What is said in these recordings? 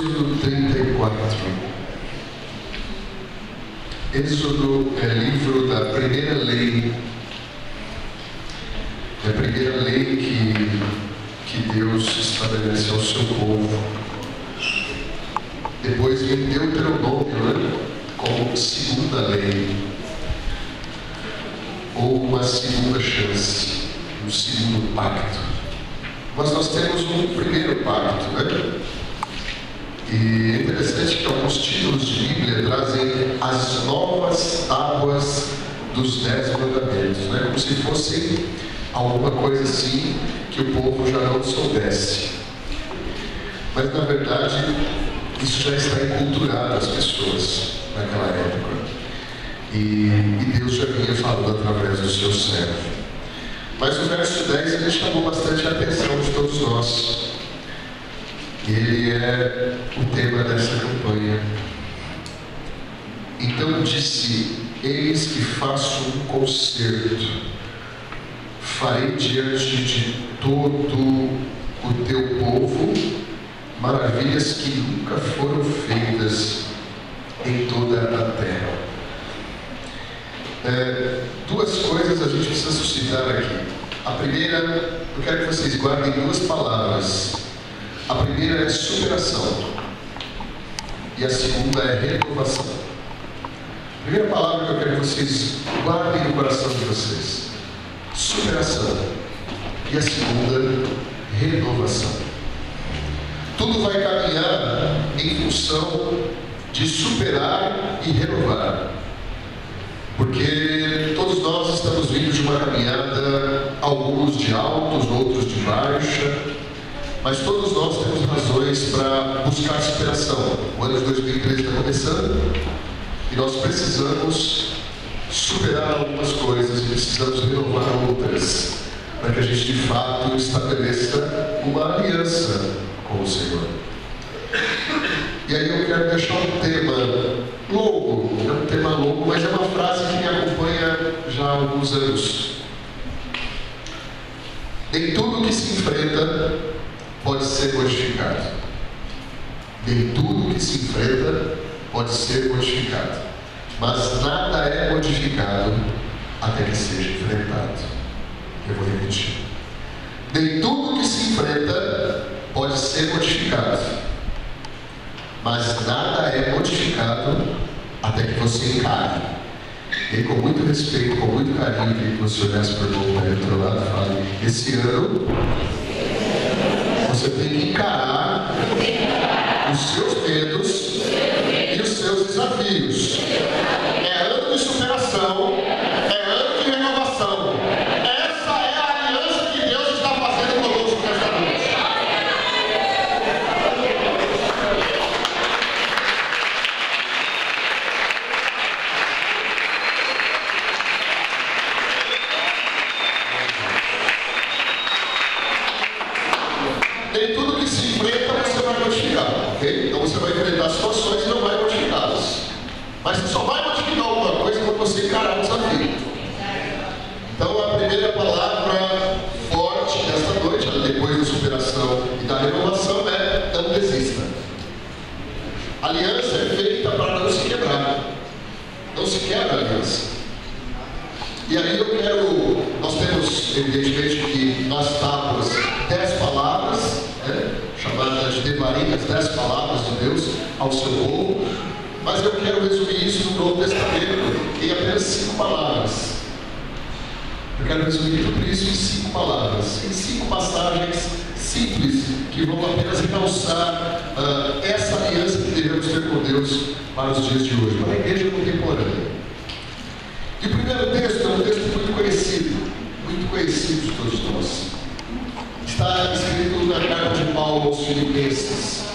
Êxodo 34. Êxodo é livro da primeira lei. É a primeira lei que Deus estabelece ao seu povo. Depois vem Deuteronômio, né? Como segunda lei, ou uma segunda chance, um segundo pacto. Mas nós temos um primeiro pacto, né? E é interessante que alguns títulos de Bíblia trazem as novas tábuas dos 10 mandamentos, né? Como se fosse alguma coisa assim que o povo já não soubesse. Mas na verdade isso já está enculturado às pessoas naquela época. E Deus já vinha falando através do seu servo. Mas o verso 10 ele chamou bastante a atenção de todos nós. Ele é o tema dessa campanha. Então disse: eis que faço um concerto, farei diante de todo o teu povo maravilhas que nunca foram feitas em toda a terra. Duas coisas a gente precisa suscitar aqui. A primeira, eu quero que vocês guardem duas palavras. A primeira é superação e a segunda é renovação. A primeira palavra que eu quero que vocês guardem no coração de vocês: superação. E a segunda, renovação. Tudo vai caminhar em função de superar e renovar. Porque todos nós estamos vindo de uma caminhada, alguns de altos, outros de baixa, mas todos nós temos razões para buscar superação. O ano de 2013 está começando e nós precisamos superar algumas coisas e precisamos renovar outras, para que a gente de fato estabeleça uma aliança com o Senhor. E aí eu quero deixar um tema longo, é um tema longo, mas é uma frase que me acompanha já há alguns anos. Nem tudo que se enfrenta pode ser modificado. Nem tudo que se enfrenta pode ser modificado. Mas nada é modificado até que seja enfrentado. Eu vou repetir. Nem tudo que se enfrenta pode ser modificado. Mas nada é modificado até que você encare. E com muito respeito, com muito carinho, queria que você olhasse para o irmão do outro lado e fale: esse ano você tem que encarar os seus medos e os seus desafios. É ano de superação, é ano de renovação. Essa é a aliança que Deus está fazendo conosco nesta noite. Nem tudo que se enfrenta você vai modificar, ok? Então você vai enfrentar situações e não vai modificá-las. Mas você só vai modificar alguma coisa quando você encarar o desafio. Então a primeira palavra forte desta noite, depois da superação e da renovação, é: não desista. A aliança é feita para não se quebrar. Não se quebra a aliança. E aí nós temos evidentemente que nas tábuas 10 palavras, né, chamadas de devarim, as 10 palavras de Deus ao seu povo, mas eu quero resumir isso no Novo Testamento em apenas 5 palavras. Eu quero resumir tudo isso em 5 palavras, em 5 passagens simples que vão apenas realçar essa aliança que devemos ter com Deus para os dias de hoje, para a igreja contemporânea. E o primeiro texto é um texto muito conhecido de todos nós. Está escrito na carta de Paulo aos Filipenses,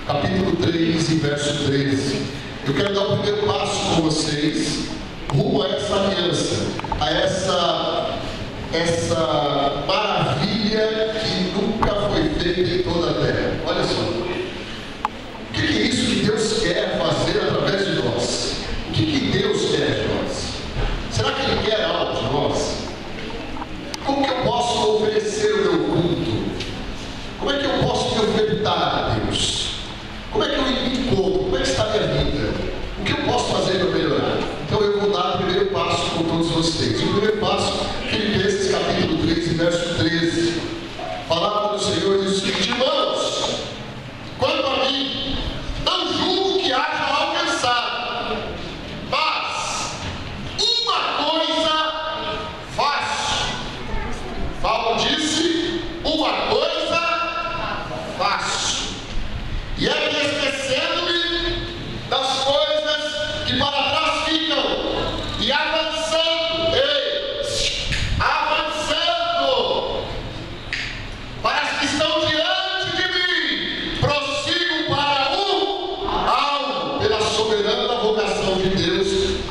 capítulo 3 e verso 13. Eu quero dar o primeiro passo com vocês rumo a essa aliança, a essa maravilha que nunca foi feita em toda a terra. Olha só, o que é isso que Deus quer fazer através de nós? O que Deus quer de nós? Será que Ele quer algo de nós? Como que eu posso oferecer o meu culto? Como é que eu posso me ofertar a Deus? Como é que eu fazer para melhorar? Então eu vou dar o primeiro passo com todos vocês. O primeiro passo, Filipenses capítulo 3, verso 13. A palavra do Senhor diz o seguinte: irmãos, quanto a mim, não julgo que haja alcançado, mas uma coisa faço. Paulo disse: uma coisa faço. E é que esquecendo-me das coisas que para trás ficam e avançando para as que estão diante de mim, prossigo para o alvo, pela soberana vocação de Deus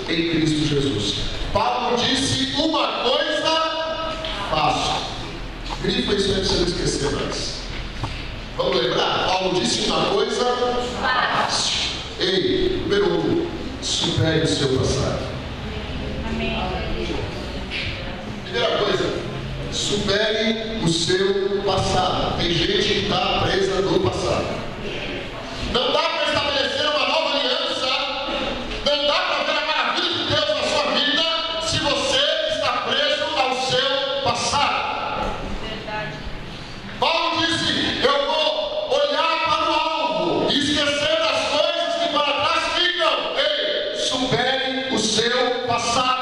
em Cristo Jesus. Paulo disse: uma coisa faço. Grifa isso aí para você não esquecer mais. Vamos lembrar? Paulo disse: uma coisa faço. Ei, número 1, supere o seu passado. Amém. Primeira coisa, supere o seu passado. Tem gente que está presa no passado. Não dá para estabelecer uma nova aliança, não dá para ver a maravilha de Deus na sua vida se você está preso ao seu passado. Verdade. Paulo disse: eu vou olhar para o alvo e esquecer das coisas que para trás ficam. Ei, supere o seu passado.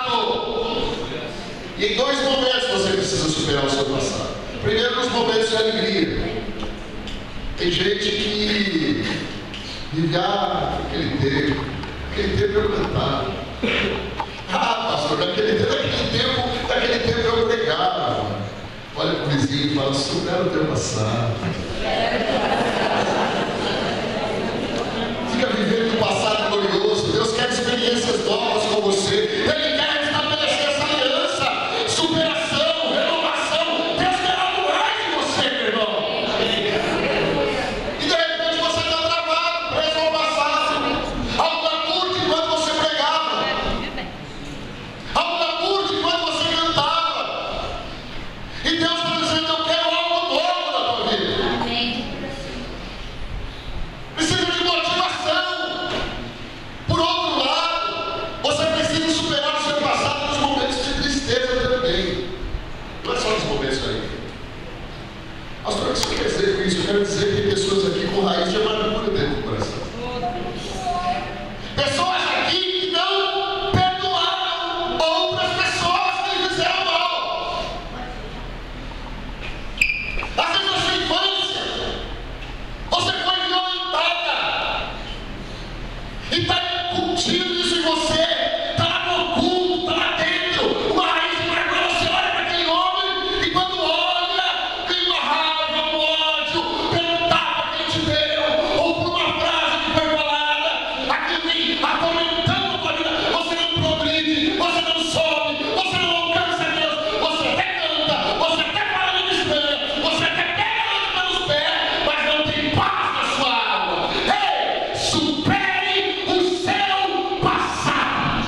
E em 2 momentos você precisa superar o seu passado. Primeiro, nos momentos de alegria. Tem gente que vive aquele tempo eu cantava. Pastor, daquele tempo eu pregava. Olha para o vizinho e fala: supera o teu passado. Fica vivendo o passado glorioso. Deus quer experiências novas com você. Ele quer estabelecer essa aliança, superação, renovação. Deus quer algo mais de você, meu irmão. E de repente você está travado, preso ao passado. Algo da curte enquanto você pregava. Algo da curte enquanto você cantava. E Deus está dizendo: eu quero algo novo na tua vida. Amém. Precisa de motivação. Por outro lado, você precisa superar o seu passado nos momentos de tristeza também. Não é só nos momentos da alegria. Pastor, o que você quer dizer com isso? Eu quero dizer que tem pessoas aqui com raiz de amargura dentro do coração. Pessoas aqui que não perdoaram outras pessoas que lhe fizeram mal. Às vezes na sua infância, você foi violentada. E está incutindo isso em você. Está lá no oculto, está lá dentro. Uma raiz de amargura. Você olha para aquele homem e quando olha, tem uma raiva, um ódio, pelo tapa que ele te deu, ou por uma frase que foi falada, aquilo vem atormentando a tua vida. Você não progride, você não sobe, você não alcança Deus, você até canta, você até fala no espelho, você até pega a lâmpada nos pés, mas não tem paz na sua alma. Ei, supere o seu passado.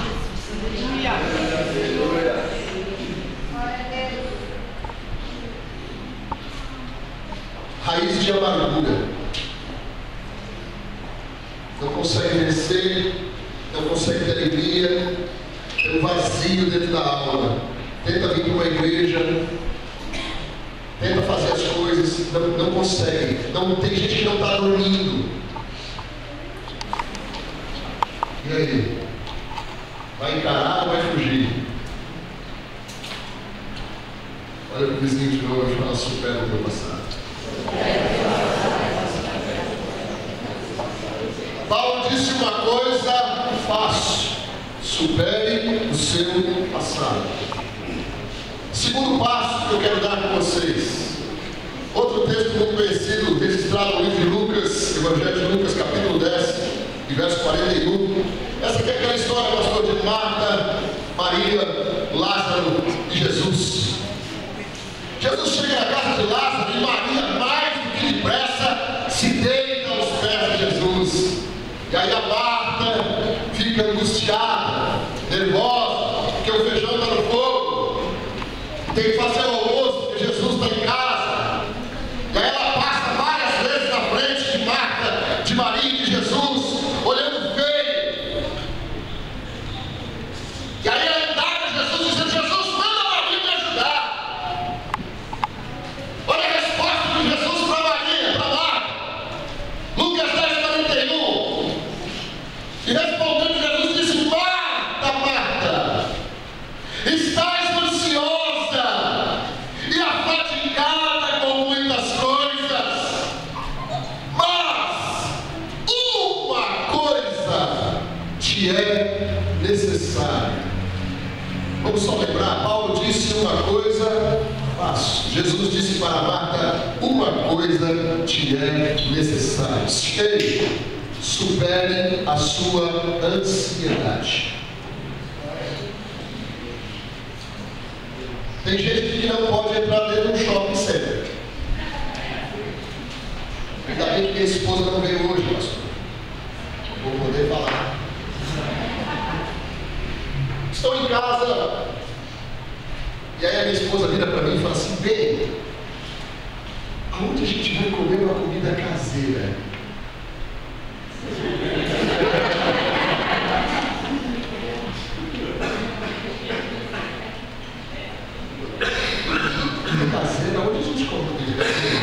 Raiz de amargura. Não consegue vencer, não consegue ter alegria, tem um vazio dentro da alma. Tenta vir para uma igreja, tenta fazer as coisas, não consegue. Não, tem gente que não está dormindo. E aí? Vai encarar ou vai fugir? Olha para o vizinho de novo e fala: supera o teu passado. Paulo disse: uma coisa faço, supere o seu passado. Segundo passo que eu quero dar com vocês, outro texto muito conhecido, registrado no livro de Lucas, Evangelho de Lucas, capítulo 10, e verso 41. Essa aqui é aquela história, pastor, de Marta, Maria, Lázaro e Jesus. Jesus chega na casa de Lázaro e Maria, mais do que depressa, se deita aos pés de Jesus. E aí a Marta fica angustiada, nervosa, porque o feijão está no fogo. Tem que fazer o almoço, porque Jesus está em casa. E aí ela passa várias vezes na frente de Marta, de Maria e de Jesus, olhando feio. E respondendo, Jesus disse: Marta, Marta, estás ansiosa e afadigada com muitas coisas, mas uma coisa te é necessária. Vamos só lembrar, Paulo disse uma coisa, faço. Jesus disse para Marta: uma coisa te é necessária. Ei, supere a sua ansiedade. Tem gente que não pode entrar dentro de um shopping center. Ainda bem que minha esposa não veio hoje, pastor. Vou poder falar. Estou em casa, e aí a minha esposa vira para mim e fala assim: bem, aonde a gente vai comer uma comida caseira? Comida caseira? Onde a gente come comida caseira?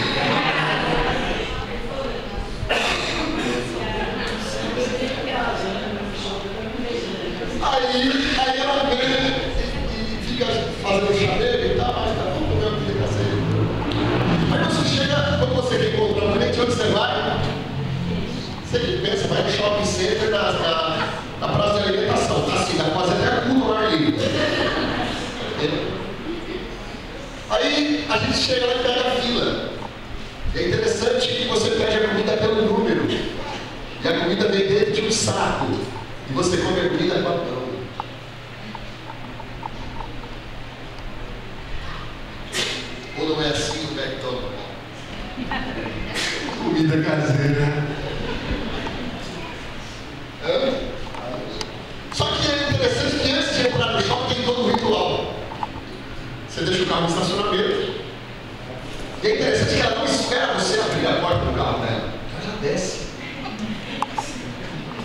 Aí ela vem e fica fazendo chaveiro e tal, mas tá bom comer uma comida caseira. Aí você chega, quando você quer encontrar um cliente, onde você vai? Você pensa, vai no shopping center, na praça de alimentação, tá assim, dá quase até cu no ar livre. Aí a gente chega lá e pega a fila. E é interessante que você pede a comida pelo número. E a comida vem dentro de um saco. E você come a comida com a mão. Ou não é assim o McDonald's? Comida caseira. Só que é interessante que antes de entrar no shopping tem todo um ritual. Você deixa o carro no estacionamento. E é interessante que ela não espera você abrir a porta do carro dela. Ela já desce.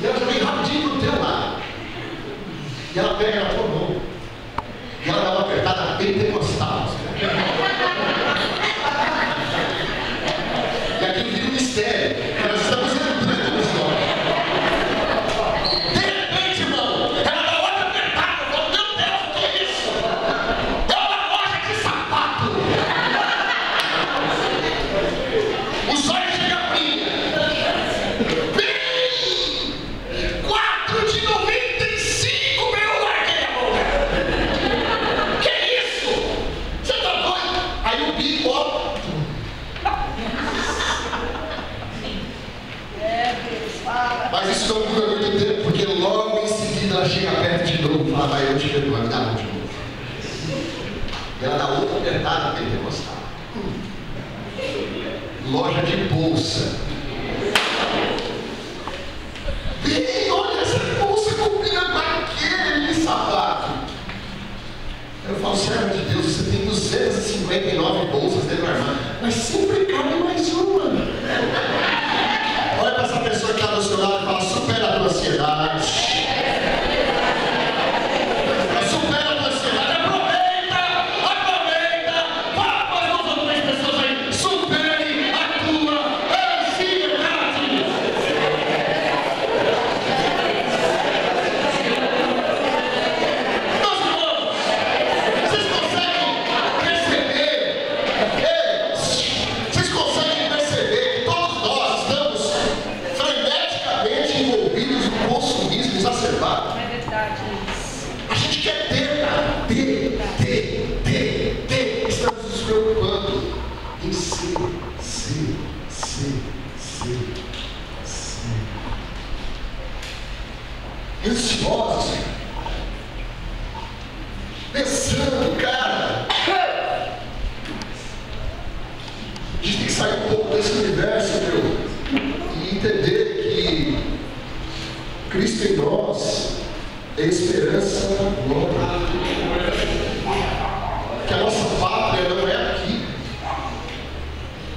E ela já vem rapidinho pro teu lado. E ela pega na tua mão. E ela dá uma apertada pentecostal. E aquilo vira um mistério. Nós estamos entrando no história. De repente, irmão, ela dá outra apertada. Eu falo: meu Deus, o que é isso? É uma loja de sapato. Os olhos chegam a mim. Bem, 4,95, meu, larguei a mão. Que isso? Você tá doido? Aí o bico, ó. Mas isso não dura muito tempo, porque logo em seguida ela chega perto de novo e fala: vai, eu te perdoo, me dá a mão de novo. E ela dá outra apertada pentecostal. Loja de bolsa. Bem, olha, essa bolsa combina com aquele sapato. Eu falo: serva de Deus, você tem 259 bolsas dentro do armário, mas sempre cabe mais uma. Olha para essa pessoa que está do seu lado e fala: supera a tua ansiedade. Supera a tua ansiedade. Aproveita. Fala para as outras pessoas aí: supere a tua ansiedade. Meus irmãos, vocês conseguem perceber? Vocês conseguem perceber que todos nós estamos freneticamente envolvidos no consumismo exacerbado? É verdade. A gente quer ter. Estamos nos preocupando em ser. Ansiosos, pensando, cara. A gente tem que sair um pouco desse universo, meu, e entender que Cristo em nós é a esperança da glória. Que a nossa pátria não é aqui.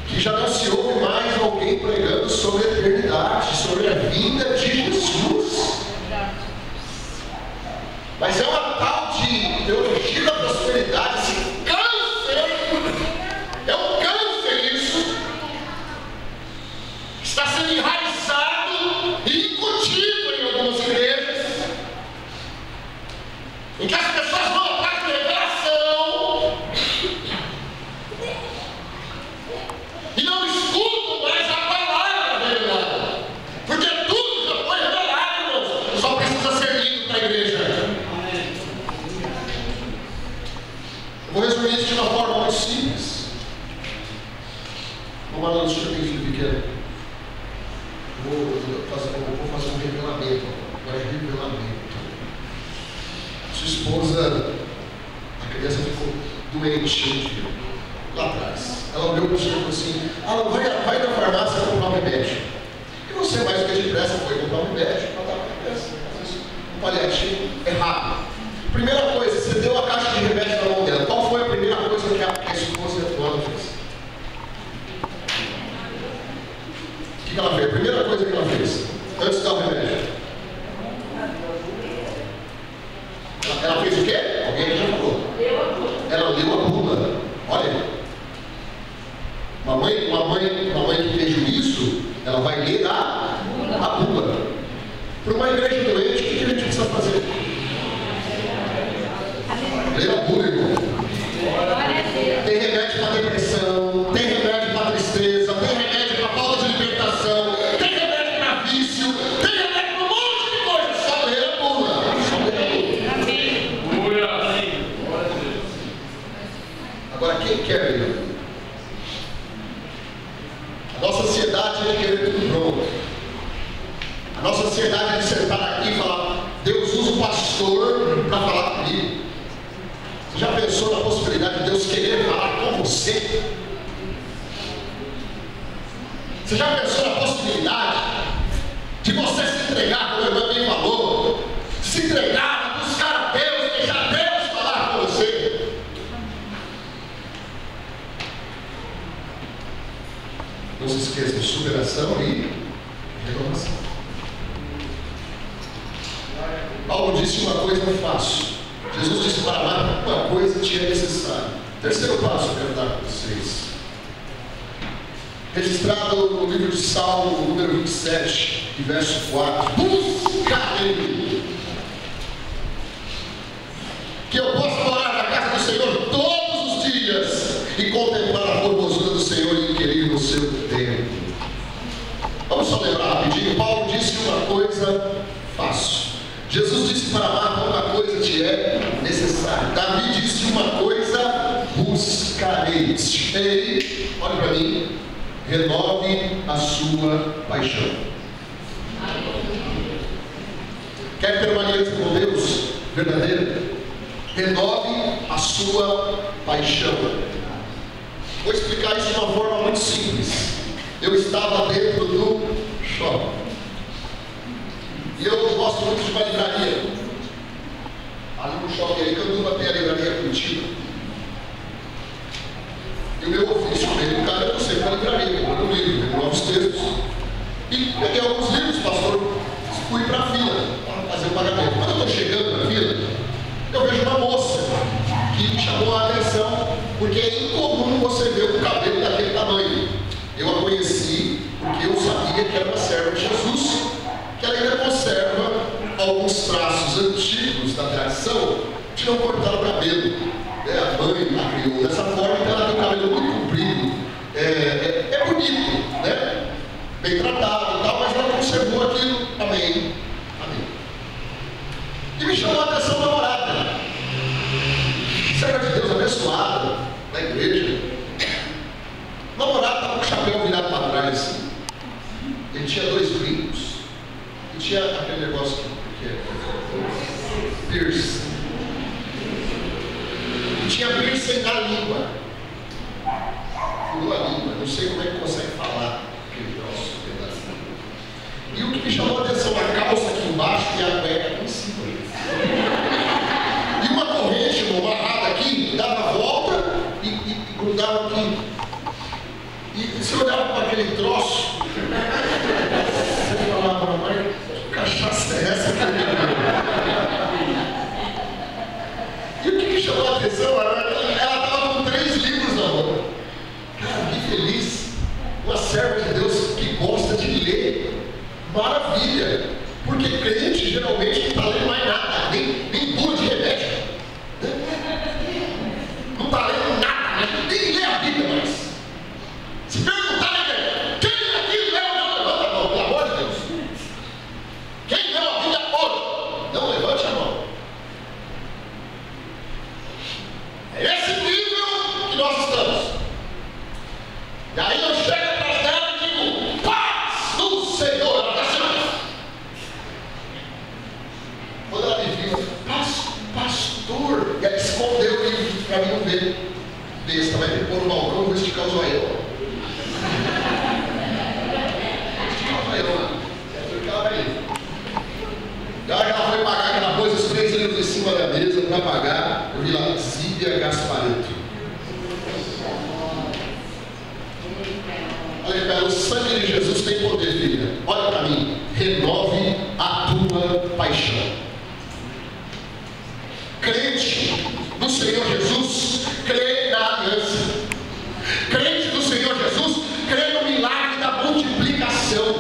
Que já não se ouve mais alguém pregando sobre a eternidade, sobre a vinda de Jesus. Mas é uma tal de teologia da prosperidade, esse câncer. É um câncer isso. Está sendo enraizado e incutido em algumas igrejas. doente um dia, lá atrás. Ela olhou para o senhor e falou assim: Alan, vai na farmácia comprar um remédio. E você, mais do que depressa, foi comprar um remédio para dar uma depressa. Um paliativo errado. Primeira coisa, você deu a caixa de remédio na mão dela. Qual foi a primeira coisa que a esposa atual fez? O que ela fez? A primeira coisa que ela fez, antes de dar o remédio. Ela fez o quê? Alguém já falou. Ela leu a bula. Olha, uma mãe que tem juízo, ela vai ler a bula. Para uma igreja doente, o que a gente precisa fazer? Ler a bula, irmão. Tem remédio para depressão, tem remédio para tristeza, tem remédio para falta de libertação, tem remédio para vício, tem remédio para um monte de coisa. Só ler a bula. Agora, quem quer ler? A nossa ansiedade é querer tudo pronto. A nossa ansiedade é de sentar aqui e falar: Deus usa o pastor para falar comigo. Você já pensou na possibilidade de Deus querer falar com você? Você já pensou na possibilidade de você se entregar, como o irmão bem falou, se entregar, buscar a Deus, deixar Deus falar com você? Não se esqueça de superação e renovação. Paulo disse: uma coisa eu faço. Jesus disse para lá: uma coisa te é necessária. Terceiro passo que eu quero dar para vocês. Registrado no livro de Salmo, número 27, verso 4. Buscarei que eu possa morar na casa do Senhor todos os dias e contemplar a formosura do Senhor e inquirir no seu templo. Vamos só lembrar rapidinho. Paulo disse: uma coisa faço. Jesus disse para Marta: uma coisa te é necessária. Davi disse: uma coisa buscarei. Ei, olhe para mim, renove a sua paixão. Quer ter uma aliança com Deus verdadeira? Renove a sua paixão. Vou explicar isso de uma forma muito simples. Eu estava dentro do shopping. E eu gosto muito de uma livraria. Ali no shopping, ali, Canduva, tem a livraria Curitiba. E o meu ofício, o cara, eu sei para a livraria, comprei um livro, com novos textos. E peguei alguns livros, pastor, fui para a fila, para fazer o pagamento. Quando eu estou chegando na fila, eu vejo uma moça que me chamou a atenção, porque é incomum você ver o cabelo daquele tamanho. Eu a conheci porque eu sabia que era uma serva de Jesus, que ela ainda conserva alguns traços antigos da tradição de não cortar o cabelo. A mãe a criou dessa forma, então ela tem o cabelo muito comprido. É bonito, né? Bem tratado e tal, mas ela conservou aquilo. Amém. Amém. E me chamou a atenção da namorada. Serva de Deus abençoada na igreja. O namorado estava com o chapéu virado para trás assim. Ele tinha 2 brincos. E tinha aquele negócio que é piercing. E tinha piercing na língua. Furou a língua. Não sei como é que consegue falar aquele troço. E o que me chamou a atenção, a calça aqui embaixo e a cueca aqui em cima. E uma corrente, uma amarrada aqui, dava a volta e grudava aqui. E você olhava para aquele troço, você falava: mamãe, que cachaça é essa? E o que me chamou a atenção era que ela estava com 3 livros na mão. Cara, que feliz! Uma serva de Deus que gosta de ler. Maravilha! Porque crente geralmente não está lendo mais nada, nem bula de remédio. Não está lendo nada, nem lê a Bíblia mais. Se perguntar, quem aqui leu? Não levanta a mão, pelo amor de Deus. Quem leu a Bíblia hoje? Não levante a mão. É esse nível que nós estamos. E aí eu chego para dela e digo: paz do Senhor. Ela está assim. Quando ela me viu, paz vai ter que pôr no balcão, eu vou esticar o zoião. Vou esticar o zoião lá. Porque ela vai ir. E a hora que ela foi pagar aquela coisa, os 3 livros em cima da mesa para pagar, eu vi lá, Zíbia Gasparetto. Falei para ela, o sangue de Jesus tem poder, filha. Olha para mim, renove a tua paixão. Crente no Senhor Jesus, crê na aliança. Crente no Senhor Jesus, crê no milagre da multiplicação.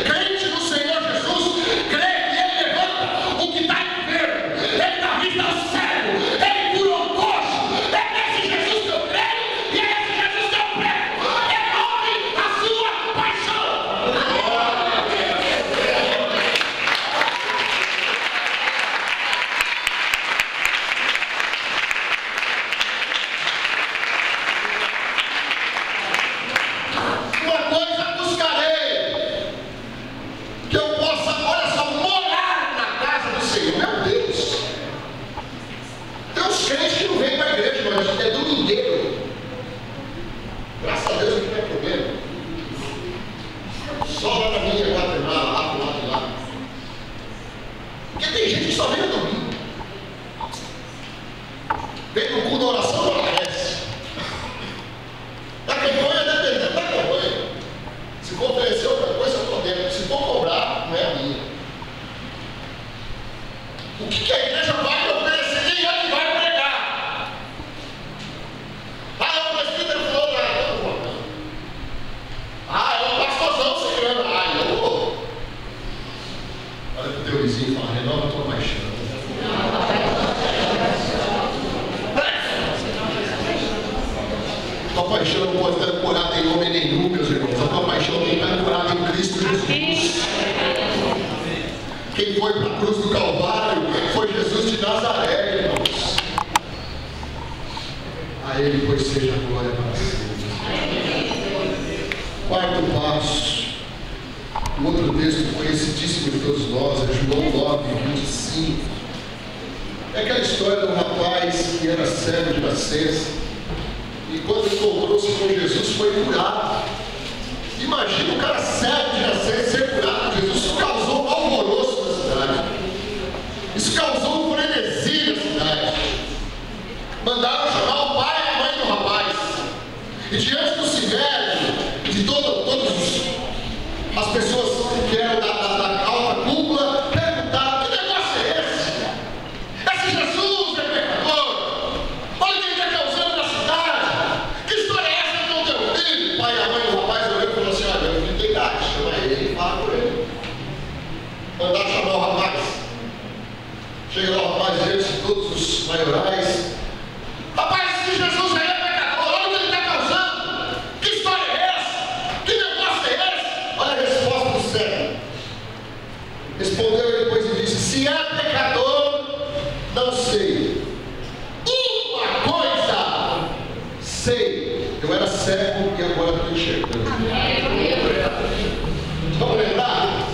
Crente no Senhor Jesus, crê que Ele levanta o que está enfermo, Ele dá vista ao cego, Ele cura o coxo. É nesse Jesus que eu creio e é nesse Jesus que eu prego. Renove a sua paixão. Uma coisa buscarei, que eu possa, olha só, morar na casa do Senhor. Meu Deus, tem uns crentes que não vêm para a igreja, mas é domingueiro. Graças a Deus não tem problema. Só lá na minha Guatemala, lá pro lado de lá. Porque tem gente que só vem no domingo. Vem no culto da oração, não aparece. Da campanha, dependendo da campanha. Se for oferecer outra coisa, eu estou dentro. Se for cobrar, não é a minha. O que a igreja vai me oferecer? Quem é que vai pregar? Ah, o presbítero falou lá. Ah, é o pastorzão segurando. Ah, eu vou. Olha para o teu vizinho e fala, renova a tua paixão. A tua paixão não pode estar ancorada em homem nenhum, meus irmãos. A tua paixão tem que estar ancorada em Cristo Jesus. Quem foi para a cruz do Calvário foi Jesus de Nazaré, irmãos. A Ele, pois, seja a glória para sempre. Quarto passo. O outro texto conhecidíssimo de todos nós é João 9:25. É aquela história do rapaz que era cego de nascença. E quando encontrou-se com Jesus, foi curado. Imagina o cara cego de nascença ser curado por Jesus. Isso causou um alvoroço na cidade. Isso causou um frenesi na cidade. Mandaram chamar o pai e a mãe do rapaz. E diante do sinédrio, de todas as pessoas que eram da alta cúpula, perguntaram: que negócio é esse? Esse Jesus é pecador? Olha quem está causando na cidade. Que história é essa que não deu filho? O pai e a mãe do rapaz olhou e falou assim: olha, meu filho tem idade, chama ele e fala com ele. Mandaram chamar o rapaz. Chega lá o rapaz diante de todos os maiorais. Rapaz, esse Jesus aí é pecador, olha o que ele está causando. Que história é essa? Que negócio é esse? Olha a resposta do cego. Respondeu ele depois e disse: se é pecador, não sei. Uma coisa sei: eu era cego e agora estou enxergando. Vamos lembrar?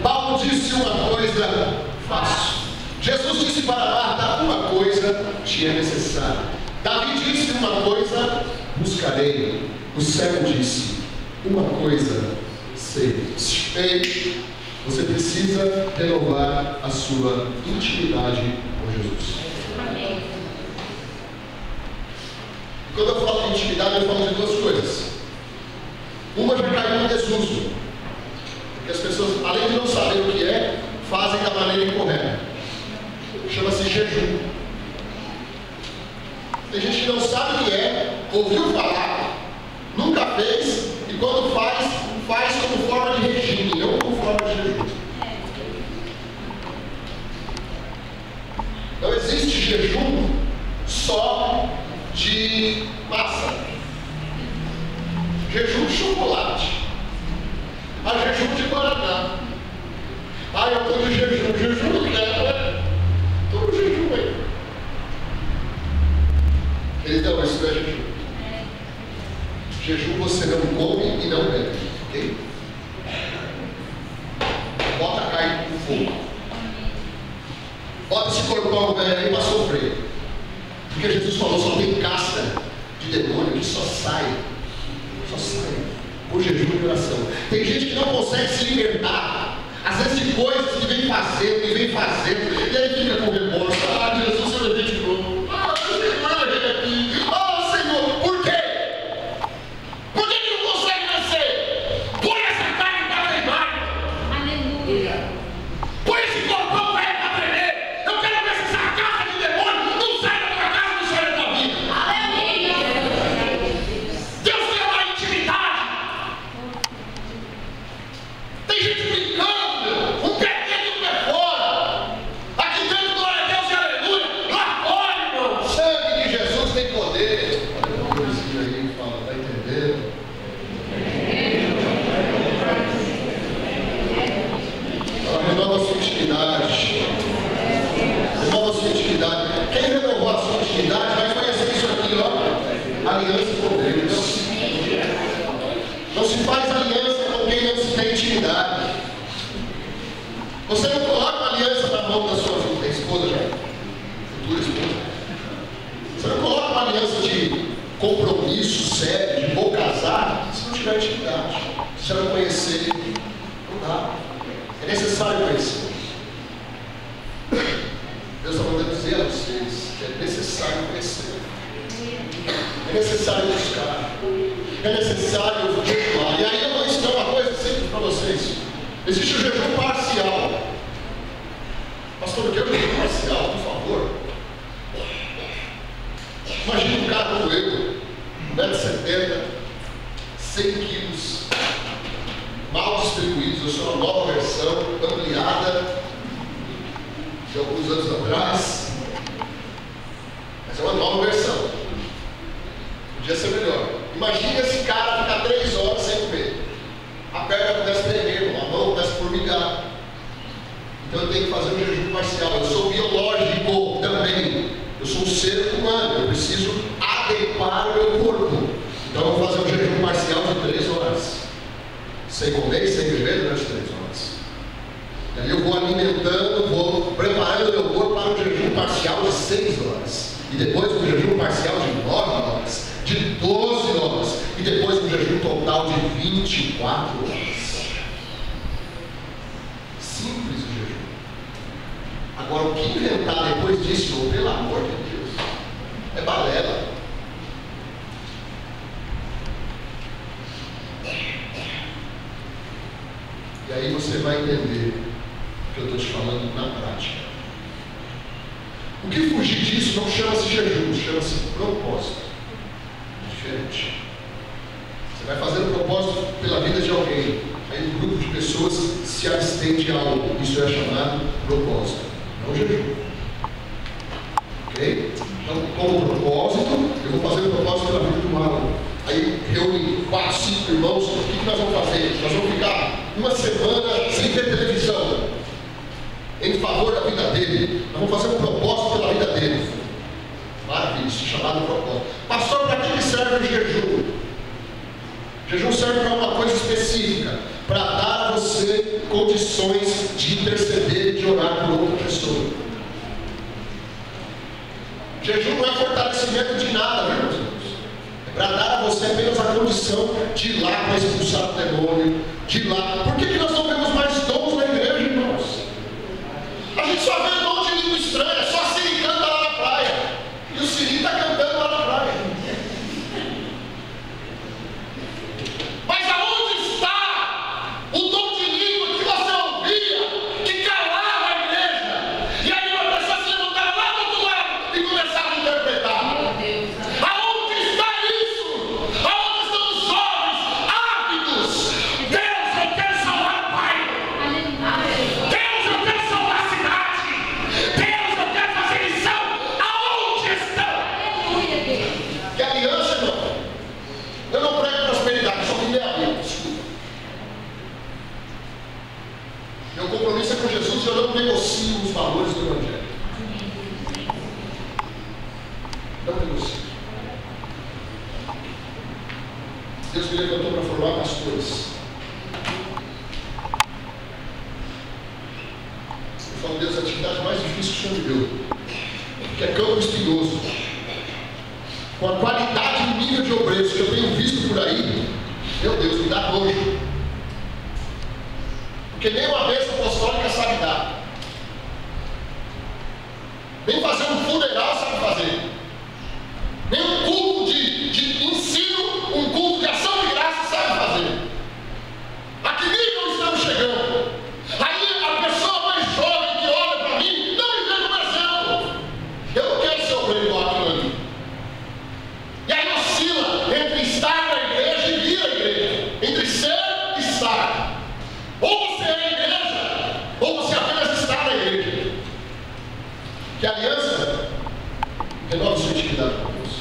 Paulo disse uma coisa fácil. Jesus disse para Marta: uma coisa te é necessária. Davi disse: uma coisa buscarei. O cego disse: uma coisa sei. Ei, você precisa renovar a sua intimidade com Jesus. Amém. Quando eu falo de intimidade, eu falo de duas coisas. Uma já caiu em desuso, porque as pessoas, além de não saber o que é, fazem da maneira incorreta. Chama-se jejum. Tem gente que não sabe o que é, ouviu falar, nunca fez, e quando faz como forma de regime, não como forma de jejum. Não existe jejum só de massa. Jejum de chocolate. Há jejum de guaraná. Ah, eu estou de jejum. Jejum não quero, né? Estou no jejum aí. Então, isso não é jejum. Jejum você não come e não bebe, ok? Bota a carne no fogo. Bota esse corpão velho aí para sofrer. Porque Jesus falou: só tem casca de demônio que só sai por jejum e oração. Tem gente que não consegue se libertar, às vezes de coisas que vem fazendo, e aí fica com remorso. Ah, Jesus, eu errei de novo. Ah, Senhor, eu errei aqui. Ah, Senhor, por quê? Por que não consegue vencer? Põe essa carne para queimar. Aleluia. Põe esse corpão velho para tremer. Eu quero ver se essa casa de demônio não sai da tua casa, não sai da tua vida. Aleluia. Deus tem uma intimidade. Tem gente brincando, um pé dentro, um pé fora. Aqui dentro, glória a Deus e aleluia. Lá fora, irmão, o sangue de Jesus tem poder. Olha o coisinho aí que fala, tá entendendo? Renova a sua intimidade. Renova a sua intimidade. Quem renovou a sua intimidade vai conhecer isso aqui, ó. Aliança com Deus. Não se faz aliança com quem não se tem intimidade. Você não coloca uma aliança na mão da sua esposa, futura esposa. Você não coloca uma aliança de compromisso sério, de vou casar, se não tiver intimidade. Se você não conhecer, não dá. É necessário conhecer. Deus está mandando dizer a vocês que é necessário conhecer. É necessário buscar. É necessário jejuar. E aí eu vou ensinar uma coisa simples para vocês. Existe o jejum parcial. Pastor, o que é o jejum parcial? Por favor. Imagina um cara como eu, 1,70m, 100 quilos, mal distribuídos. Eu sou uma nova versão, ampliada, de alguns anos atrás. Mas é uma nova versão. Podia ser melhor. Imagina esse cara ficar 3 horas sem comer. A perna começa a tremer, a mão começa a formigar. Então eu tenho que fazer um jejum parcial. Eu sou biológico também. Eu sou um ser humano. Eu preciso adequar o meu corpo. Então eu vou fazer um jejum parcial de 3 horas. Sem comer e sem beber durante 3 horas. E aí eu vou alimentando, vou preparando meu corpo para um jejum parcial de 6 horas. E depois um jejum parcial de 9 horas. De 12 horas. E depois um jejum total de 24 horas. Simples o jejum. Agora o que inventar depois disso, pelo amor de Deus, é balela. E aí você vai entender o que eu estou te falando na prática. O que fugir disso não chama-se jejum, chama-se propósito. Diferente. Você vai fazer um propósito pela vida de alguém. Aí um grupo de pessoas se abstém de algo. Isso é chamado propósito, não jejum. Ok? Então, como propósito, eu vou fazer um propósito pela vida do Marlon. Aí reúne 4, 5 irmãos. O que nós vamos fazer? Nós vamos ficar uma semana sem ver televisão, em favor da vida dele. Nós vamos fazer um propósito pela vida dele. Maravilha, isso é chamado propósito. Pastor, para que serve o jejum? O jejum serve para uma coisa específica, para dar a você condições de interceder e de orar por outra pessoa. O jejum não é fortalecimento de nada, viu, meus irmãos? É para dar a você apenas a condição de ir lá para expulsar o demônio, de ir lá. Por que nós não vemos mais dons na igreja, irmãos? A gente só vê dom de língua estranha, só Siri canta lá na praia. E o Siri está cantando lá na praia. Mas aonde está o dom de língua que você ouvia, que calava a igreja? E aí uma pessoa se levantava lá do outro lado e começava a interpretar. Meu Deus. Aonde está isso? Aonde estão os jovens ávidos? Deus, eu quero salvar o Pai. Aleluia. Deus, eu quero salvar a cidade. Deus, eu quero fazer missão. Aonde estão? Aleluia, Deus. Que aliança, irmão? Eu não prego prosperidade, só me amigo, desculpa. Meu compromisso é com Jesus e eu não negocio os valores do Evangelho. Não negocio. Deus me levantou para formar pastores. Eu falo, Deus, a atividade mais difícil que o Senhor me deu, que é campo espinhoso, com a qualidade mínima de obreiros que eu tenho visto por aí, meu Deus, me dá nojo. Porque nem uma bênção apostólica sabe dar. Nem fazer um funeral sabe fazer. Nem um culto de ensino, um culto de ação de graça sabe fazer. A que nível estamos chegando? Aí a pessoa mais jovem que olha para mim não me vê como exemplo. Eu não quero ser obreiro igual aquilo ali. E aí oscila entre estar na igreja e vir à igreja. Entre ser e estar. Ou você é a igreja, ou você apenas está na igreja. Que a aliança renova sua intimidade com Deus.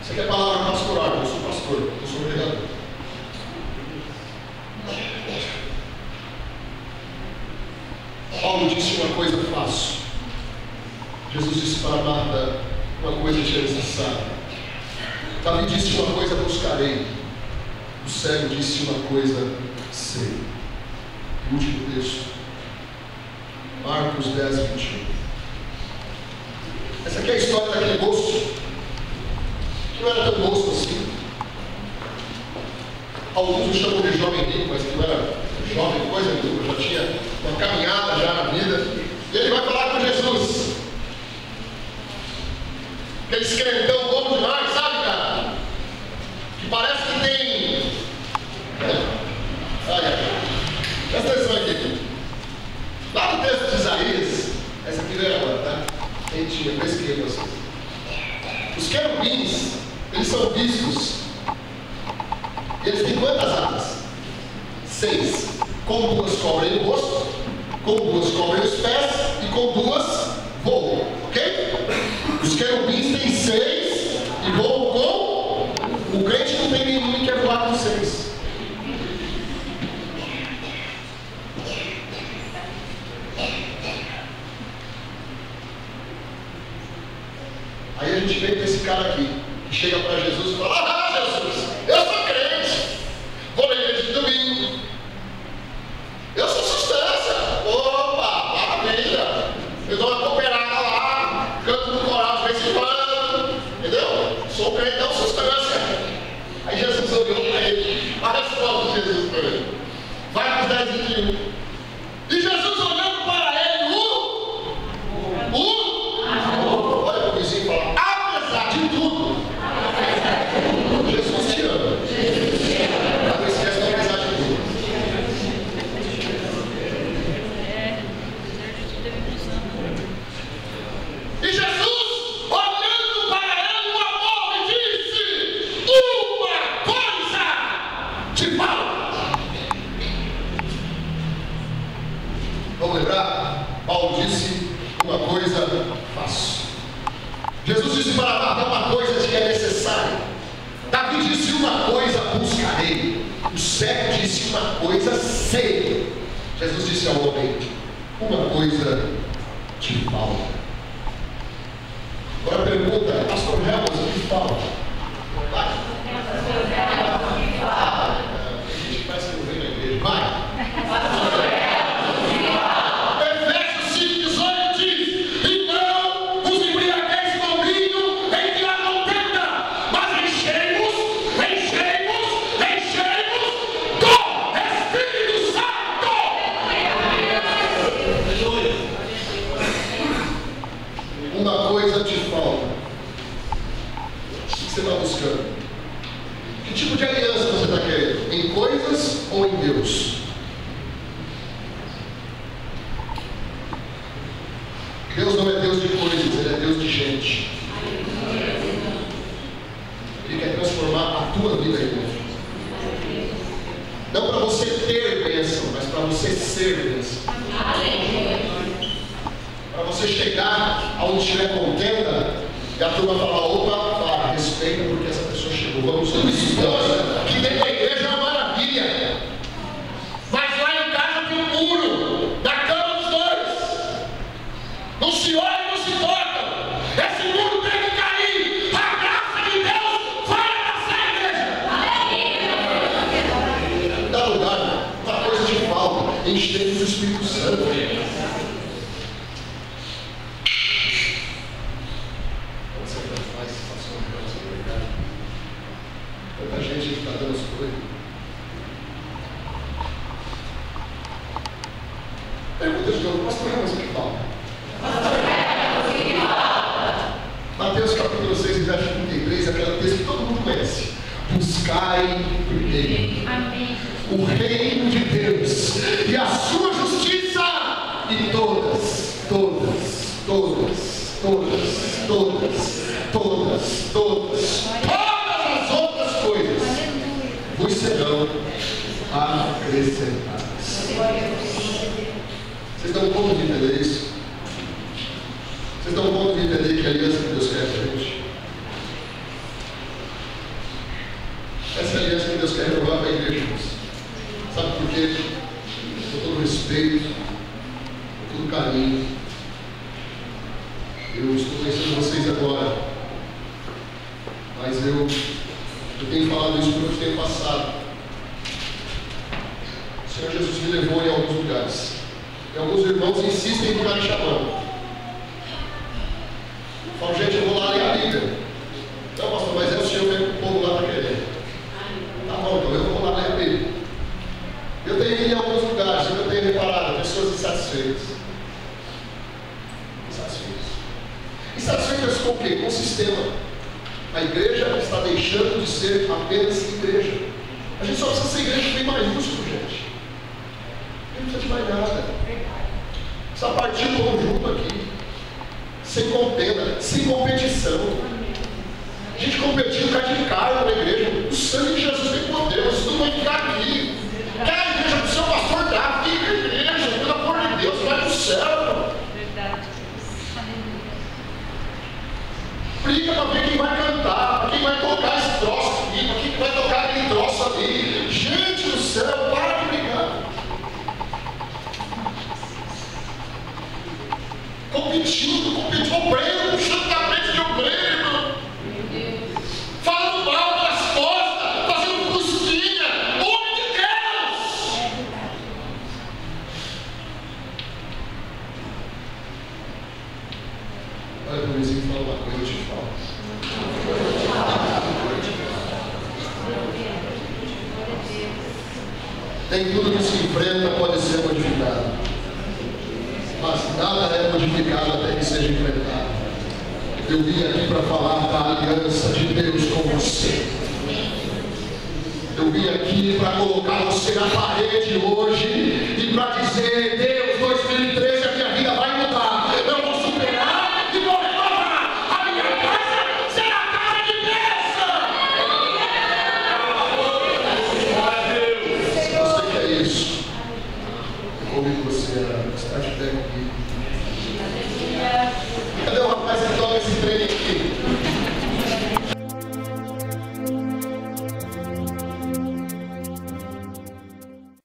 Você quer palavra pastoral? Eu sou pastor, eu sou pregador. Paulo disse uma coisa fácil. Jesus disse para Marta uma coisa que é necessária. Davi disse uma coisa buscarei. O cego disse uma coisa sei. O último texto. Marcos 10, 21. Essa aqui é a história daquele moço que não era tão moço assim. Alguns o chamam de jovem rico, mas que não era jovem coisa nenhuma, já tinha uma caminhada já na vida. E ele vai falar com Jesus. Aquele escrentão bom demais, sabe, cara? Que parece que tem. Presta atenção aqui. Lá no texto de Isaías, essa aqui não é agora, tá? Gente, eu pesquei pra vocês. Os querubins, eles são vistos. Eles têm quantas asas? 6. Com 2 cobrem o rosto, com 2 cobrem os pés e com 2 voam. Ok? Os querubins têm 6 e voam com. O crente não tem nenhum que quer voar com 6. Aí a gente vem com esse cara aqui, que chega para Jesus e fala: ah, Jesus, eu sou crente, vou na igreja de domingo, eu sou substância, opa, maravilha, eu dou uma cooperada lá, canto no coral de vez em quando, entendeu? Sou crentão substância. Aí Jesus olhou para ele, a resposta de Jesus para ele, vai para os 10 e 21. E Jesus olhando para ele, olha para o vizinho e fala: apesar de tudo, Jesus te ama. Não esquece de apesar de tudo. E Jesus, olhando para ele no amor, e disse: uma coisa te falo. Vamos lembrar? Paulo disse: uma coisa faço. Jesus disse para Marta uma coisa que é necessária. Davi disse uma coisa buscarei. O cego disse uma coisa sei. Jesus disse ao homem: uma coisa te falta. Agora pergunta: pastor Helmut, o que falta? Vai. Tem gente que parece que não vem na igreja. Vai. Uma coisa te falta. O que você está buscando? Que tipo de aliança você está querendo? Em coisas ou em Deus? Deus não é Deus de coisas, Ele é Deus de gente. Ele quer transformar a tua vida em Deus. Não para você ter bênção, mas para você ser bênção. Para você chegar aonde estiver contenta e a turma falar: opa, para, respeita porque essa pessoa chegou. Vamos ter esposa que dentro da igreja é uma maravilha, mas lá em casa tem um muro da cama dos dois. Não se olha e não se toca. Esse muro tem que cair. A graça de Deus vai abraçar a igreja. Em cada lugar, uma coisa te falta: encher do Espírito Santo. outro, pastor, mas o que falta? Mateus capítulo 6, verso 33, aquele texto que todo mundo conhece. Buscai primeiro o reino de Deus e a sua justiça, e todas as outras coisas vos serão acrescentadas. Vocês dão conta de entender isso? Vocês dão conta de entender que a aliança que Deus quer para a gente? Essa é a aliança que Deus quer renovar para a igreja. Sabe por quê? Com todo respeito, com todo carinho. Eu estou conhecendo vocês agora, mas eu tenho falado isso por onde tenho passado. O Senhor Jesus me levou em alguns lugares. E alguns irmãos insistem em ficar me chamando. Eu falo, gente, eu vou lá ler a Bíblia. Não, pastor, mas é o Senhor mesmo que o povo lá está querendo. Tá bom, então eu vou lá ler a Bíblia. Eu tenho ido em alguns lugares, eu tenho reparado pessoas insatisfeitas. Insatisfeitas com o quê? Com o sistema. A igreja está deixando de ser apenas igreja. A gente só precisa ser igreja bem maiúsculo, gente. Não precisa de mais nada. Precisa partir do conjunto aqui. Sem contenda, sem competição. A gente competindo com a de carne na igreja. O sangue de Jesus tem poder, mas tudo vai ficar aqui. Quer a igreja do seu pastor dá, fica a igreja, pelo amor de Deus, vai pro céu. Briga para ver quem vai cantar, para quem vai tocar esse troço aqui, para quem vai tocar aquele troço ali. Gente do céu, para de brigar. Competindo, obreiro, puxando a frente de obreiro. Falando mal das costas, fazendo cosquinha. Homem de Deus! Olha para o vizinho e fala uma coisa, eu te falo. Nem tudo que se enfrenta pode ser modificado, mas nada é modificado até que seja enfrentado. Eu vim aqui para falar da aliança de Deus com você. Eu vim aqui para colocar você na parede hoje e para dizer: Deus, 2013 a minha vida vai mudar. Eu vou superar e vou renovar. A minha casa será casa de bênção. Se você quer isso, eu convido você a estar de pé comigo.